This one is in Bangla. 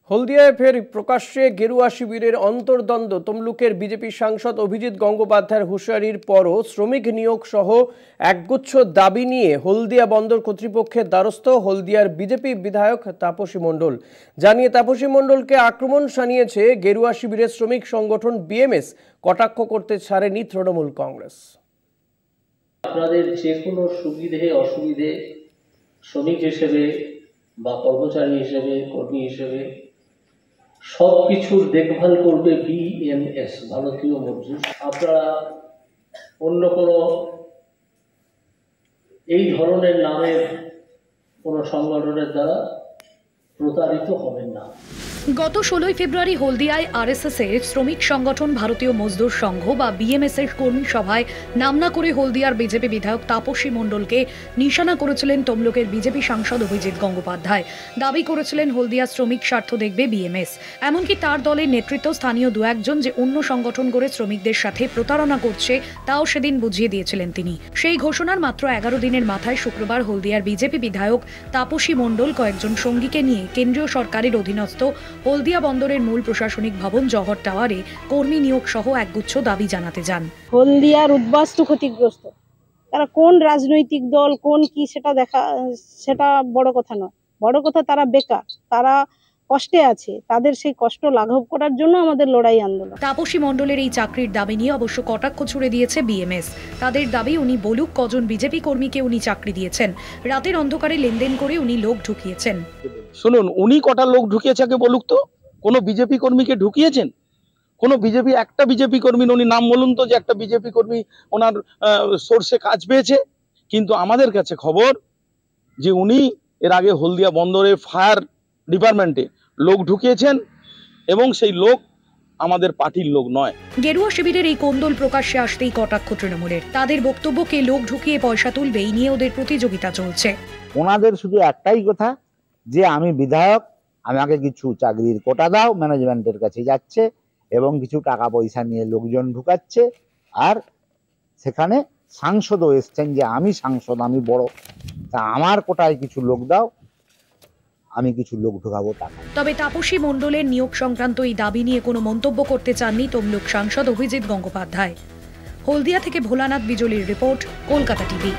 হলদিয়ায় ফের প্রকাশ্যে গেরুয়া শিবিরের অন্তর্দ্বন্দ্ব। তমলুকের বিজেপি সাংসদ অভিজিৎ গঙ্গোপাধ্যায়ের হুঁশিয়ারির পরও শ্রমিক নিয়োগ সহ একগুচ্ছ দাবি নিয়ে হলদিয়া বন্দর কর্তৃপক্ষের দ্বারস্থ হলদিয়ার বিজেপি বিধায়ক তাপসী মণ্ডল। জানিয়ে তাপসী মণ্ডলকে আক্রমণ শানিয়েছে গেরুয়া শিবিরের শ্রমিক সংগঠন বিএমএস। কটাক্ষ করতে ছাড়েনি তৃণমূল কংগ্রেস। আপনাদের যে কোনো সুবিধে অসুবিধে শ্রমিক হিসেবে বা কর্মচারী হিসেবে কর্মী হিসেবে সব কিছুর দেখভাল করবে বিএমএস, ভারতীয় মজদুর। আপনারা অন্য কোনো এই ধরনের নামের কোনো সংগঠনের দ্বারা প্রতারিত হবেন না। গত 16 ফেব্রুয়ারি হলদিয়ায় আরএসএস এর শ্রমিক সংগঠন ভারতীয় মজদুর সংঘ বা বিএমএস এর কর্মী সভায় নাম না করে হলদিয়ার বিজেপি বিধায়ক তাপসী মণ্ডলকে নিশানা করেছিলেন তমলুকের বিজেপি সাংসদ অভিজিৎ গঙ্গোপাধ্যায়। দাবি করেছিলেন হলদিয়া শ্রমিক স্বার্থ দেখবে বিএমএস। এমনকি তার দলের নেতৃত্ব স্থানীয় দু একজন যে অন্য সংগঠন করে শ্রমিকদের সাথে প্রতারণা করছে তাও সেদিন বুঝিয়ে দিয়েছিলেন তিনি। সেই ঘোষণার মাত্র 11 দিনের মাথায় শুক্রবার হলদিয়ার বিজেপি বিধায়ক তাপসী মণ্ডল কয়েকজন সঙ্গীকে নিয়ে কেন্দ্রীয় সরকারের অধীনস্থ হলদিয়া বন্দরের মূল প্রশাসনিক ভবন জহর টাওয়ারে কর্মী নিয়োগ সহ একগুচ্ছ দাবি জানাতে যান। হলদিয়ার উদ্বাস্তু ক্ষতিগ্রস্ত, তারা কোন রাজনৈতিক দল কোন কি সেটা বড় কথা নয়। বড় কথা তারা বেকার, তারা কষ্টে আছে, তাদের সেই কষ্ট লাঘব করার জন্য আমাদের লড়াই আন্দোলন। তাপসী মণ্ডলের এই চাকরির দাবি নিয়ে অবশ্য কটাক্ষ ছুড়ে দিয়েছে বিএমএস। তাদের দাবি উনি বলুক কজন বিজেপি কর্মীকে উনি চাকরি দিয়েছেন, রাতের অন্ধকারে লেনদেন করে উনি লোক ঢুকিয়েছেন। শুনুন, উনি কটা লোক ঢুকিয়েছে আগে বলুক তো। কোনো বিজেপি কর্মীকে ঢুকিয়েছেন? কোনো একটা বিজেপি কর্মীর উনি নাম বলুন তো, যে একটা বিজেপি কর্মী ওনার সোর্সে কাজ পেয়েছে। কিন্তু আমাদের কাছে খবর যে উনি এর আগে হলদিয়া বন্দরে ফায়ার ডিপার্টমেন্টে লোক ঢুকিয়েছেন এবং সেই লোক আমাদের পার্টির লোক নয়। গেরুয়া শিবিরের এই কোন্দল প্রকাশ্যে আসতেই কটাক্ষ তৃণমূলের। তাদের বক্তব্যকে লোক ঢুকিয়ে পয়সা তুলবে এই নিয়ে ওদের প্রতিযোগিতা চলছে। ওনাদের শুধু একটাই কথা যে আমি বিধায়ক, আমাকে কিছু চাকরির কোটা দাও, ম্যানেজমেন্টের কাছে যাচ্ছে এবং কিছু টাকা পয়সা নিয়ে লোকজন ঢুকাচ্ছে। আর সেখানে সাংসদও এসছেন যে আমি সাংসদ, আমি বড়, তা আমার কোটায় কিছু লোক দাও, আমি কিছু লোক ঢুকাবো টাকা। তবে তাপসী মণ্ডলের নিয়োগ সংক্রান্ত এই দাবি নিয়ে কোনো মন্তব্য করতে চাননি তমলুক সাংসদ অভিজিৎ গঙ্গোপাধ্যায়। হলদিয়া থেকে ভোলানাথ বিজলির রিপোর্ট, কলকাতা টিভি।